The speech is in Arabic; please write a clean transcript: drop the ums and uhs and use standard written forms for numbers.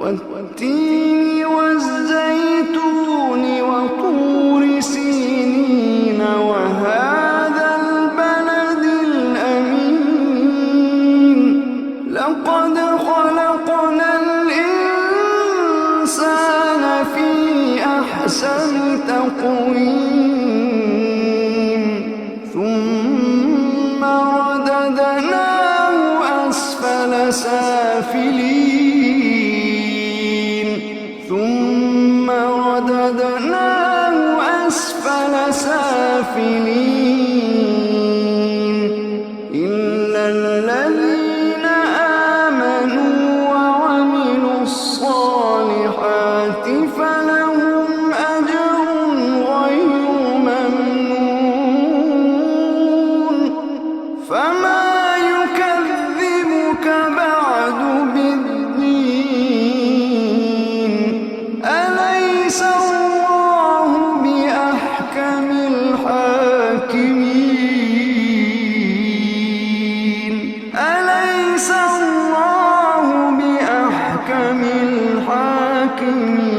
والتين والزيتون وطور سينين وهذا البلد الأمين لقد خلقنا الإنسان في أحسن تقويم ثم رددناه أسفل سافلين ثم رددناه أسفل سافلين إلا الذين آمنوا وعملوا الصالحات فلهم أجر غير ممنون فما يكذبك بعد بالدين أليس الله بأحكم الحاكمين أليس الله بأحكم الحاكمين